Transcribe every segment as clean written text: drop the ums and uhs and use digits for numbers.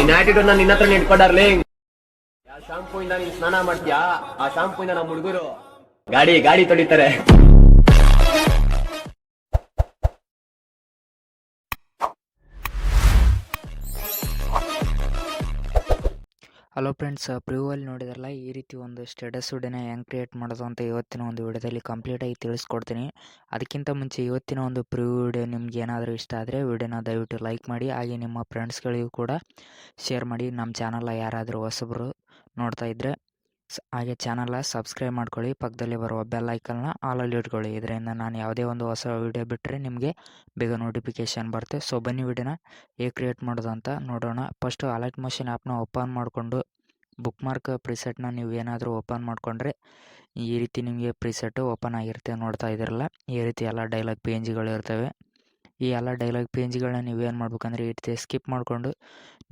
ನಿನ್ನ ಆಟಿಟ್ಯೂಡ್ ನಾನು ನಿನ್ನ ಹತ್ರ ಇಟ್ಕೊಂಡಾರ್ಲಿ. ಯಾವ ಶಾಂಪೂ ಇಂದ ನೀನ್ ಸ್ನಾನ ಮಾಡ್ತೀಯಾ, ಆ ಶಾಂಪೂ ಇಂದ ನಮ್ಮ ಹುಡುಗರು ಗಾಡಿ ಗಾಡಿ ತೊಳಿತಾರೆ. ಹಲೋ ಫ್ರೆಂಡ್ಸ್, ಪ್ರಿವ್ಯೂವಲ್ಲಿ ನೋಡಿದ್ರಲ್ಲ ಈ ರೀತಿ ಒಂದು ಸ್ಟೇಟಸ್ ವಿಡಿಯೋನ ಹೆಂಗೆ ಕ್ರಿಯೇಟ್ ಮಾಡೋದು ಅಂತ ಇವತ್ತಿನ ಒಂದು ವಿಡಿಯೋದಲ್ಲಿ ಕಂಪ್ಲೀಟಾಗಿ ತಿಳಿಸ್ಕೊಡ್ತೀನಿ. ಅದಕ್ಕಿಂತ ಮುಂಚೆ ಇವತ್ತಿನ ಒಂದು ಪ್ರಿವ್ಯೂ ವಿಡಿಯೋ ನಿಮ್ಗೆ ಏನಾದರೂ ಇಷ್ಟ ಆದರೆ ವಿಡಿಯೋನ ದಯವಿಟ್ಟು ಲೈಕ್ ಮಾಡಿ, ಹಾಗೆ ನಿಮ್ಮ ಫ್ರೆಂಡ್ಸ್ಗಳಿಗೂ ಕೂಡ ಶೇರ್ ಮಾಡಿ. ನಮ್ಮ ಚಾನಲ್ ಯಾರಾದರೂ ಹೊಸಬರು ನೋಡ್ತಾ ಇದ್ದರೆ ಹಾಗೆ ಚಾನಲ್ನ ಸಬ್ಸ್ಕ್ರೈಬ್ ಮಾಡ್ಕೊಳ್ಳಿ, ಪಕ್ಕದಲ್ಲಿ ಬರುವ ಬೆಲ್ ಐಕನ್ನ ಆಲಲ್ಲಿ ಇಟ್ಕೊಳ್ಳಿ. ಇದರಿಂದ ನಾನು ಯಾವುದೇ ಒಂದು ಹೊಸ ವಿಡಿಯೋ ಬಿಟ್ಟರೆ ನಿಮಗೆ ಬೇಗ ನೋಟಿಫಿಕೇಷನ್ ಬರುತ್ತೆ. ಸೊ ಬನ್ನಿ ವಿಡಿಯೋನ ಹೇಗೆ ಕ್ರಿಯೇಟ್ ಮಾಡೋದು ಅಂತ ನೋಡೋಣ. ಫಸ್ಟು ಅಲೈಟ್ಮೋಷನ್ ಆ್ಯಪ್ನ ಓಪನ್ ಮಾಡಿಕೊಂಡು ಬುಕ್ ಮಾರ್ಕ್ ಪ್ರಿಸೆಟ್ನ ನೀವು ಏನಾದರೂ ಓಪನ್ ಮಾಡಿಕೊಂಡ್ರೆ ಈ ರೀತಿ ನಿಮಗೆ ಪ್ರಿಸೆಟ್ಟು ಓಪನ್ ಆಗಿರುತ್ತೆ. ನೋಡ್ತಾ ಇದ್ದೀರಲ್ಲ, ಈ ರೀತಿ ಎಲ್ಲ ಡೈಲಾಗ್ ಪೇಜ್ಗಳು ಇರ್ತವೆ. ಈ ಎಲ್ಲ ಡೈಲಾಗ್ ಪೇಜ್ಗಳನ್ನ ನೀವೇನು ಮಾಡ್ಬೇಕಂದ್ರೆ ಈ ರೀತಿ ಸ್ಕಿಪ್ ಮಾಡಿಕೊಂಡು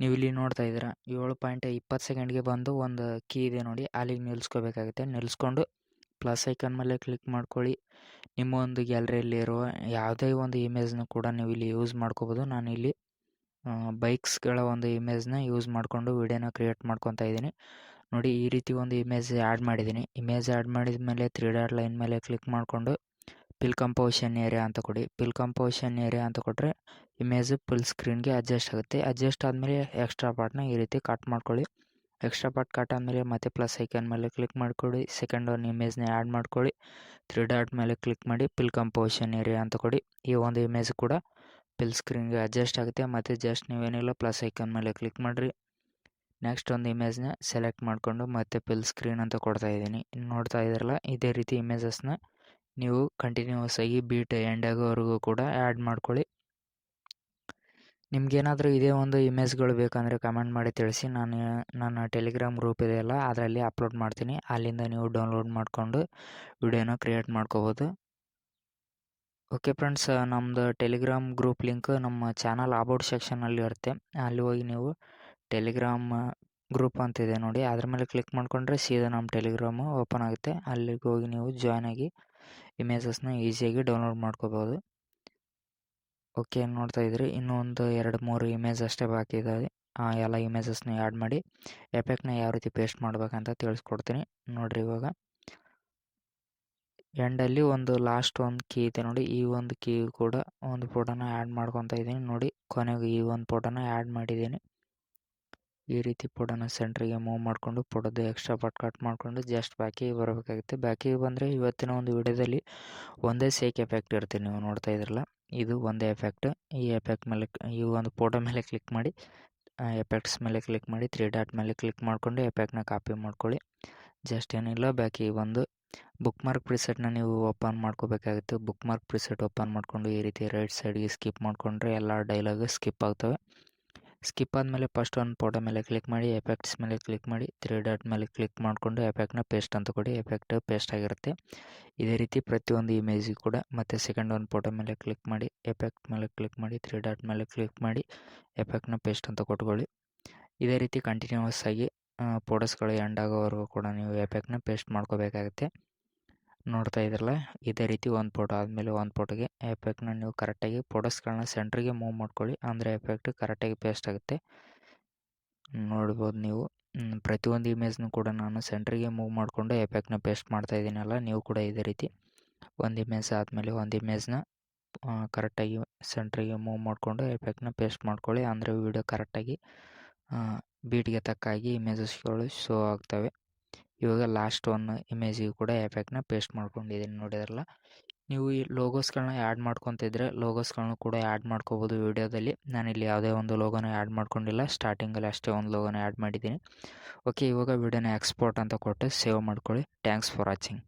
ನೀವು ಇಲ್ಲಿ ನೋಡ್ತಾ ಇದ್ದೀರಾ 7.20 ಸೆಕೆಂಡ್ಗೆ ಬಂದು ಒಂದು ಕೀ ಇದೆ ನೋಡಿ, ಅಲ್ಲಿಗೆ ನಿಲ್ಲಿಸ್ಕೋಬೇಕಾಗುತ್ತೆ. ನಿಲ್ಲಿಸ್ಕೊಂಡು ಪ್ಲಸ್ ಐಕನ್ ಮೇಲೆ ಕ್ಲಿಕ್ ಮಾಡ್ಕೊಳ್ಳಿ. ನಿಮ್ಮ ಒಂದು ಗ್ಯಾಲರಿಯಲ್ಲಿರುವ ಯಾವುದೇ ಒಂದು ಇಮೇಜ್ನ ಕೂಡ ನೀವು ಇಲ್ಲಿ ಯೂಸ್ ಮಾಡ್ಕೋಬೋದು. ನಾನು ಇಲ್ಲಿ ಬೈಕ್ಸ್ಗಳ ಒಂದು ಇಮೇಜ್ನ ಯೂಸ್ ಮಾಡಿಕೊಂಡು ವಿಡಿಯೋನ ಕ್ರಿಯೇಟ್ ಮಾಡ್ಕೊತಾ ಇದ್ದೀನಿ ನೋಡಿ. ಈ ರೀತಿ ಒಂದು ಇಮೇಜ್ ಆ್ಯಡ್ ಮಾಡಿದ್ದೀನಿ. ಇಮೇಜ್ ಆ್ಯಡ್ ಮಾಡಿದ ಮೇಲೆ 3 ಡಾಟ್ ಲೈನ್ ಮೇಲೆ ಕ್ಲಿಕ್ ಮಾಡಿಕೊಂಡು ಪಿಲ್ ಕಂಪೋಸಿಷನ್ ಏರಿಯಾ ಅಂತ ಕೊಡಿ. ಪಿಲ್ ಕಂಪೋಸಿಷನ್ ಏರಿಯಾ ಅಂತ ಕೊಟ್ಟರೆ ಇಮೇಜ್ ಫುಲ್ ಸ್ಕ್ರೀನ್ಗೆ ಅಡ್ಜಸ್ಟ್ ಆಗುತ್ತೆ. ಅಡ್ಜಸ್ಟ್ ಆದಮೇಲೆ ಎಕ್ಸ್ಟ್ರಾ ಪಾರ್ಟ್ನ ಈ ರೀತಿ ಕಟ್ ಮಾಡ್ಕೊಳ್ಳಿ. ಎಕ್ಸ್ಟ್ರಾ ಪಾರ್ಟ್ ಕಟ್ ಆದಮೇಲೆ ಮತ್ತೆ ಪ್ಲಸ್ ಐಕನ್ ಮೇಲೆ ಕ್ಲಿಕ್ ಮಾಡಿಕೊಡಿ. ಸೆಕೆಂಡ್ ಒಂದು ಇಮೇಜ್ನ ಆ್ಯಡ್ ಮಾಡ್ಕೊಳ್ಳಿ. 3 ಡಾಟ್ ಮೇಲೆ ಕ್ಲಿಕ್ ಮಾಡಿ ಪಿಲ್ ಕಂಪೋಸಿಷನ್ ಏರಿಯಾ ಅಂತ ಕೊಡಿ. ಈ ಒಂದು ಇಮೇಜ್ ಕೂಡ ಫುಲ್ ಸ್ಕ್ರೀನ್ಗೆ ಅಡ್ಜಸ್ಟ್ ಆಗುತ್ತೆ. ಮತ್ತು ಜಸ್ಟ್ ನೀವೇನಿಲ್ಲ ಪ್ಲಸ್ ಐಕನ್ ಮೇಲೆ ಕ್ಲಿಕ್ ಮಾಡಿರಿ. ನೆಕ್ಸ್ಟ್ ಒಂದು ಇಮೇಜ್ನ ಸೆಲೆಕ್ಟ್ ಮಾಡಿಕೊಂಡು ಮತ್ತೆ ಫುಲ್ ಸ್ಕ್ರೀನ್ ಅಂತ ಕೊಡ್ತಾ ಇದ್ದೀನಿ. ನೋಡ್ತಾ ಇದ್ದೀರಲ್ಲ, ಇದೇ ರೀತಿ ಇಮೇಜಸ್ನ ನೀವು ಕಂಟಿನ್ಯೂಸ್ ಆಗಿ ಬೀಟ್ ಎಂಡ್ ಆಗೋವರೆಗೂ ಕೂಡ ಆ್ಯಡ್ ಮಾಡ್ಕೊಳ್ಳಿ. ನಿಮ್ಗೇನಾದರೂ ಇದೇ ಒಂದು ಇಮೇಜ್ಗಳು ಬೇಕಂದರೆ ಕಮೆಂಟ್ ಮಾಡಿ ತಿಳಿಸಿ. ನನ್ನ ಟೆಲಿಗ್ರಾಮ್ ಗ್ರೂಪ್ ಇದೆಯಲ್ಲ ಅದರಲ್ಲಿ ಅಪ್ಲೋಡ್ ಮಾಡ್ತೀನಿ. ಅಲ್ಲಿಂದ ನೀವು ಡೌನ್ಲೋಡ್ ಮಾಡಿಕೊಂಡು ವಿಡಿಯೋನ ಕ್ರಿಯೇಟ್ ಮಾಡ್ಕೋಬೋದು. ಓಕೆ ಫ್ರೆಂಡ್ಸ್, ನಮ್ಮದು ಟೆಲಿಗ್ರಾಮ್ ಗ್ರೂಪ್ ಲಿಂಕ್ ನಮ್ಮ ಚಾನಲ್ ಅಬೌಟ್ ಸೆಕ್ಷನಲ್ಲಿ ಇರುತ್ತೆ. ಅಲ್ಲಿ ಹೋಗಿ ನೀವು ಟೆಲಿಗ್ರಾಮ್ ಗ್ರೂಪ್ ಅಂತಿದೆ ನೋಡಿ, ಅದ್ರ ಮೇಲೆ ಕ್ಲಿಕ್ ಮಾಡಿಕೊಂಡ್ರೆ ಸೀದಾ ನಮ್ಮ ಟೆಲಿಗ್ರಾಮು ಓಪನ್ ಆಗುತ್ತೆ. ಅಲ್ಲಿಗೆ ಹೋಗಿ ನೀವು ಜಾಯ್ನ್ ಆಗಿ ಇಮೇಜಸ್ನ ಈಸಿಯಾಗಿ ಡೌನ್ಲೋಡ್ ಮಾಡ್ಕೋಬೋದು. ಓಕೆ, ನೋಡ್ತಾ ಇದ್ರಿ ಇನ್ನೂ ಒಂದು 2-3 ಇಮೇಜ್ ಅಷ್ಟೇ ಬಾಕಿ ಇದ್ದಾವೆ. ಎಲ್ಲ ಇಮೇಜಸ್ನ ಆ್ಯಡ್ ಮಾಡಿ ಎಫೆಕ್ಟ್ನ ಯಾವ ರೀತಿ ಪೇಸ್ಟ್ ಮಾಡ್ಬೇಕಂತ ತಿಳಿಸ್ಕೊಡ್ತೀನಿ ನೋಡಿರಿ. ಇವಾಗ ಎಂಡಲ್ಲಿ ಒಂದು ಲಾಸ್ಟ್ ಒಂದು ಕೀ ಇದೆ ನೋಡಿ, ಈ ಒಂದು ಕೀ ಕೂಡ ಒಂದು ಫೋಟೋನ ಆ್ಯಡ್ ಮಾಡ್ಕೊತಾ ಇದ್ದೀನಿ ನೋಡಿ. ಕೊನೆಗೆ ಈ ಒಂದು ಫೋಟೋನ ಆ್ಯಡ್ ಮಾಡಿದ್ದೀನಿ. ಈ ರೀತಿ ಫೋಟೋನ ಸೆಂಟ್ರಿಗೆ ಮೂವ್ ಮಾಡಿಕೊಂಡು ಫೋಟೋದು ಎಕ್ಸ್ಟ್ರಾ ಪಾರ್ಟ್ ಕಟ್ ಮಾಡಿಕೊಂಡು ಜಸ್ಟ್ ಬ್ಯಾಕಿಗೆ ಬರಬೇಕಾಗುತ್ತೆ. ಬ್ಯಾಕಿಗೆ ಬಂದರೆ ಇವತ್ತಿನ ಒಂದು ವಿಡಿಯೋದಲ್ಲಿ ಒಂದೇ ಸೇಕ್ ಎಫೆಕ್ಟ್ ಇರುತ್ತೆ. ನೀವು ನೋಡ್ತಾ ಇದ್ರಲ್ಲ, ಇದು ಒಂದೇ ಎಫೆಕ್ಟ್. ಈ ಎಫೆಕ್ಟ್ ಮೇಲೆ ಈ ಒಂದು ಫೋಟೋ ಮೇಲೆ ಕ್ಲಿಕ್ ಮಾಡಿ ಎಫೆಕ್ಟ್ಸ್ ಮೇಲೆ ಕ್ಲಿಕ್ ಮಾಡಿ 3 ಡಾಟ್ ಮೇಲೆ ಕ್ಲಿಕ್ ಮಾಡಿಕೊಂಡು ಎಫೆಕ್ಟ್ನ ಕಾಪಿ ಮಾಡ್ಕೊಳ್ಳಿ. ಜಸ್ಟ್ ಏನಿಲ್ಲ, ಬ್ಯಾಕಿಗೆ ಬಂದು ಬುಕ್ ಮಾರ್ಕ್ ಪ್ರಿಸೆಟ್ನ ನೀವು ಓಪನ್ ಮಾಡ್ಕೋಬೇಕಾಗುತ್ತೆ. ಬುಕ್ ಮಾರ್ಕ್ ಪ್ರಿಸೆಟ್ ಓಪನ್ ಮಾಡಿಕೊಂಡು ಈ ರೀತಿ ರೈಟ್ ಸೈಡ್ಗೆ ಸ್ಕಿಪ್ ಮಾಡಿಕೊಂಡ್ರೆ ಎಲ್ಲ ಡೈಲಾಗ್ ಸ್ಕಿಪ್ ಆಗ್ತವೆ. ಸ್ಕಿಪ್ ಆದಮೇಲೆ ಫಸ್ಟ್ ಒಂದು ಫೋಟೋ ಮೇಲೆ ಕ್ಲಿಕ್ ಮಾಡಿ ಎಫೆಕ್ಟ್ಸ್ ಮೇಲೆ ಕ್ಲಿಕ್ ಮಾಡಿ 3 ಡಾಟ್ ಮೇಲೆ ಕ್ಲಿಕ್ ಮಾಡಿಕೊಂಡು ಎಫೆಕ್ಟ್ನ ಪೇಸ್ಟ್ ಅಂತ ಕೊಡಿ. ಎಫೆಕ್ಟ್ ಪೇಸ್ಟ್ ಆಗಿರುತ್ತೆ. ಇದೇ ರೀತಿ ಪ್ರತಿಯೊಂದು ಇಮೇಜಿಗೆ ಕೂಡ. ಮತ್ತು ಸೆಕೆಂಡ್ ಒಂದು ಫೋಟೋ ಮೇಲೆ ಕ್ಲಿಕ್ ಮಾಡಿ ಎಫೆಕ್ಟ್ ಮೇಲೆ ಕ್ಲಿಕ್ ಮಾಡಿ 3 ಡಾಟ್ ಮೇಲೆ ಕ್ಲಿಕ್ ಮಾಡಿ ಎಫೆಕ್ಟ್ನ ಪೇಸ್ಟ್ ಅಂತ ಕೊಟ್ಕೊಳ್ಳಿ. ಇದೇ ರೀತಿ ಕಂಟಿನ್ಯೂಸ್ ಆಗಿ ಫೋಟೋಸ್ಗಳು ಎಂಡ್ ಆಗೋವರೆಗೂ ಕೂಡ ನೀವು ಎಫೆಕ್ಟ್ನ ಪೇಸ್ಟ್ ಮಾಡ್ಕೋಬೇಕಾಗುತ್ತೆ. ನೋಡ್ತಾ ಇದ್ರಲ್ಲ, ಇದೇ ರೀತಿ ಒಂದು ಫೋಟೋ ಆದಮೇಲೆ ಒಂದು ಫೋಟೋಗೆ ಎಫೆಕ್ಟ್ನ ನೀವು ಕರೆಕ್ಟಾಗಿ ಫೋಟೋಸ್ಗಳನ್ನ ಸೆಂಟ್ರಿಗೆ ಮೂವ್ ಮಾಡ್ಕೊಳ್ಳಿ. ಅಂದರೆ ಎಫೆಕ್ಟ್ ಕರೆಕ್ಟಾಗಿ ಪೇಸ್ಟ್ ಆಗುತ್ತೆ. ನೋಡ್ಬೋದು ನೀವು. ಪ್ರತಿಯೊಂದು ಇಮೇಜ್ನು ಕೂಡ ನಾನು ಸೆಂಟ್ರಿಗೆ ಮೂವ್ ಮಾಡಿಕೊಂಡು ಎಫೆಕ್ಟ್ನ ಪೇಸ್ಟ್ ಮಾಡ್ತಾ ಇದ್ದೀನಲ್ಲ, ನೀವು ಕೂಡ ಇದೇ ರೀತಿ ಒಂದು ಇಮೇಜ್ ಆದಮೇಲೆ ಒಂದು ಇಮೇಜ್ನ ಕರೆಕ್ಟಾಗಿ ಸೆಂಟ್ರಿಗೆ ಮೂವ್ ಮಾಡಿಕೊಂಡು ಎಫೆಕ್ಟ್ನ ಪೇಸ್ಟ್ ಮಾಡ್ಕೊಳ್ಳಿ. ಅಂದರೆ ವಿಡಿಯೋ ಕರೆಕ್ಟಾಗಿ ಬೀಟ್ಗೆ ತಕ್ಕಾಗಿ ಇಮೇಜಸ್ಗಳು ಶೋ ಆಗ್ತವೆ. ಇವಾಗ ಲಾಸ್ಟ್ ಒಂದು ಇಮೇಜಿಗೆ ಕೂಡ ಎಫೆಕ್ಟ್ನ ಪೇಸ್ಟ್ ಮಾಡ್ಕೊಂಡಿದ್ದೀನಿ ನೋಡಿದ್ರಲ್ಲ. ನೀವು ಈ ಲೋಗೋಸ್ಗಳನ್ನ ಆ್ಯಡ್ ಮಾಡ್ಕೊತಿದ್ರೆ ಲೋಗೋಸ್ಗಳನ್ನ ಕೂಡ ಆ್ಯಡ್ ಮಾಡ್ಕೋಬೋದು ವಿಡಿಯೋದಲ್ಲಿ. ನಾನಿಲ್ಲಿ ಯಾವುದೇ ಒಂದು ಲೋಗೋನ ಆ್ಯಡ್ ಮಾಡ್ಕೊಂಡಿಲ್ಲ, ಸ್ಟಾರ್ಟಿಂಗಲ್ಲಿ ಅಷ್ಟೇ ಒಂದು ಲೋಗೋನ ಆ್ಯಡ್ ಮಾಡಿದ್ದೀನಿ. ಓಕೆ, ಇವಾಗ ವಿಡಿಯೋನ ಎಕ್ಸ್ಪೋರ್ಟ್ ಅಂತ ಕೊಟ್ಟು ಸೇವ್ ಮಾಡ್ಕೊಳ್ಳಿ. Thanks for watching.